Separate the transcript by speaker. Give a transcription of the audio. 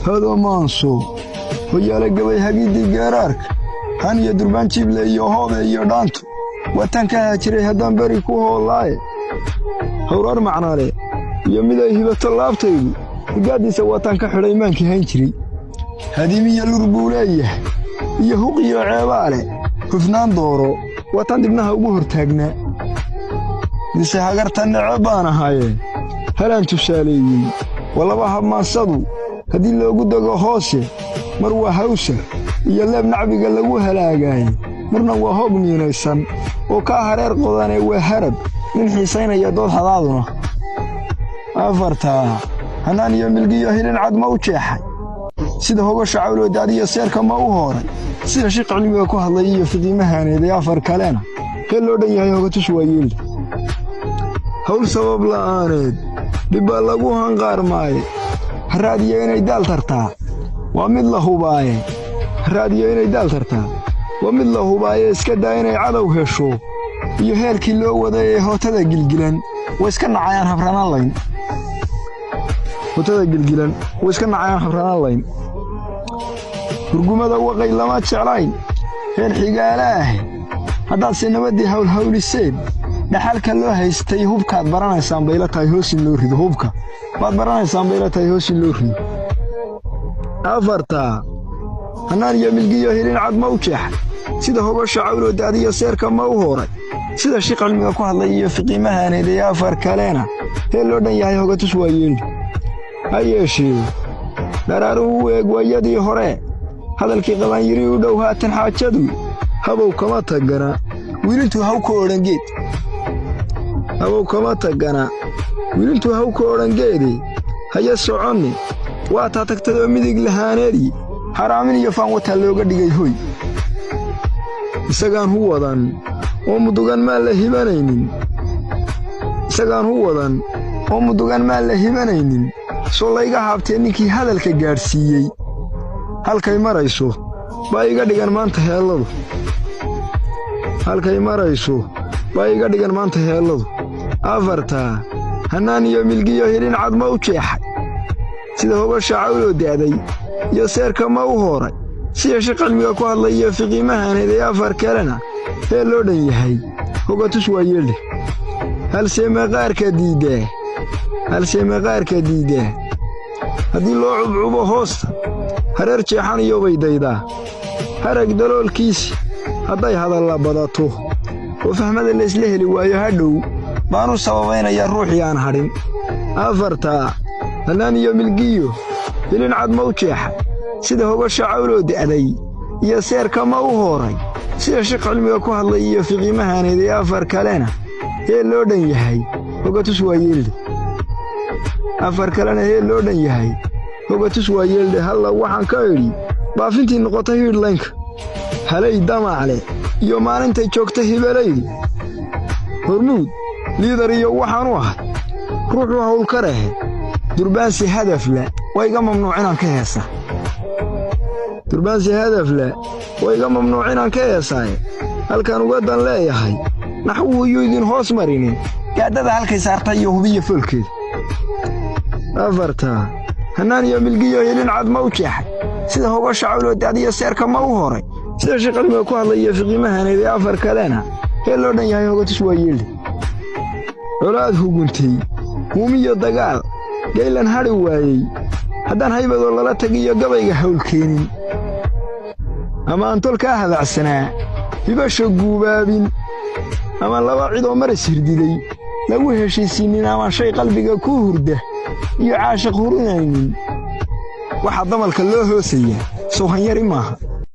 Speaker 1: هذا مانسو ويالا قبي هقيدي قرارك هان يدربان جيب لي هذا يدانتو وتنكا هاجري هدان بريكو والله هورار معنا لي يمدا هبه طلابتيدو قاديسه وتنكا خريمانكي هان جري هذه مية لربوليه iyo huq iyo ceebaale hufnaan dooro watan dibnaha ugu hortaagna dise hagartan ceebaan ahaayeen halaan tusaaleeyay walaba hamaasadu hadii loogu dago hoose mar waa hawsa iyo leeb nacbiga lagu halaagay marna waa hoog miinaysan oo ka hareer qodanay waa harab min xiisaynaya dood hadaaduna afarta hanaan iyo milgiyo hilin cad ma u jeexay sida hogasha cawlo daadiyo seerka ma u hooray sida shaqo cilmiga ku hadlay iyo fidimahaneeday afar kalena ka loo dhan yahay hogatus waayeel hawl sabab la'aaneed dib lagu hanqaarmay raadiyo inay daal tartaa waa mid la hubaaye raadiyo inay daal tartaa waa mid la hubaaye iska daa inay cadow hesho iyo heerkii loo waday ee hootada gilgilan way iska nacayaan habranaan layn hootada gilgilan way iska nacayaan habranaan layn hurgumada waqay lama jeclayn heer xigaalaah haddaad si nabadii hawliseen dhaxalka loo haystay hubkaad baranaysaan bayla tahay hoosin loo rido hubka baad baranaysaan bayla tahay hoosin loo rido afarta hanaan iyo milgiyo hilin cad ma u jeexay sida hogasha cawlo daadiyo seerka ma u hooray sida shaqo cilmiga ku hadlay iyo fiqimahaneeday afar kalena ee loo dhan yahay hogatus waayeel hayeeshee daraaruhu eeg waayadii hore hadalkii qaban yiri u dhow haatan xaajadu habow kama tagana wiilintu haw ka orangeed habow kama tagana wiilintu haw ka orangeedi haya soconni waa ta tagtado midig lahaaneedi haraamin iyo faan wata looga dhigay hoy isagaan hu wadan oo mudugan ma la hibanaynin isagaan hu wadan oo mudugan ma la hibanaynin soo layga haabtay ninkii hadalka gaarsiiyay halkay marayso baa iga dhigan maanta heeladu halkay marayso baa iga dhigan maanta heeladu afarta hanaan iyo milgiyo hilin cad ma u jeexay sida hogasha cawlo daaday iyo seerka ma u hooray sida shaqo cilmiga ku hadlay iyo fiqimahaneeday afar kalena ee loo dhan yahay hogatus waayeel halse maqaarka diidaa haddii loo cubcubo hoosta hareer jeexan iyo baydaydaa harag daloolkiisi hadday hadalla badato oo fahmada la isla heli waayo hadhow baanu sababaynayaa ruuxii aan hadhin afarta hanaan iyo milgiyo hilin cad ma u jeexay sida hogasha cawlo da'day iyo seerka ma u hooray sida shaqo cilmiga ku hadlay iyo fiqimahaneeday afar kalena ee loo dhan yahay hogatus waayeel afar kalena ee loo dhan yahay hogatus waayeel halla waxaan ka idhi baafintii noqotay hidlaynka halay damacle iyo maalintay joogta hibalaydu hormuud liidar iyo waxaan u ahay ruuxu hawl ka rahe durbaansi hadafla way iga mamnuuc inaan ka heesa durbaansi hadafla way iga mamnuuc inaan ka heesaaye halkaan uga dan leeyahay naxwuhu iyo idin hoos marinin gaadada halkay saartay iyo hubiya foolkeeda afarta hanaan iyo milgiyo hilin cad ma u jeexay sida hogasha cawlo daadiyo seerka ma u hooray sida shaqo cilmiga ku hadlay iyo fiqimahaneeday afar kalena ee loo dhan yahay hogatus waayeel colaad huguntay muumiyo dagaal geylan hadhi waayey haddaan haybadoo lala tagiyo gabayga hawlkeenin ama aan tolkaa hadacsanaa hibasha guubaabin ama laba cidoo maras hirdiday lagu heshiisiinin ama shay qalbiga ku hurda iyo caashiq hurinaynin waxaa damalka loo hoosayaa soo hanyari maaha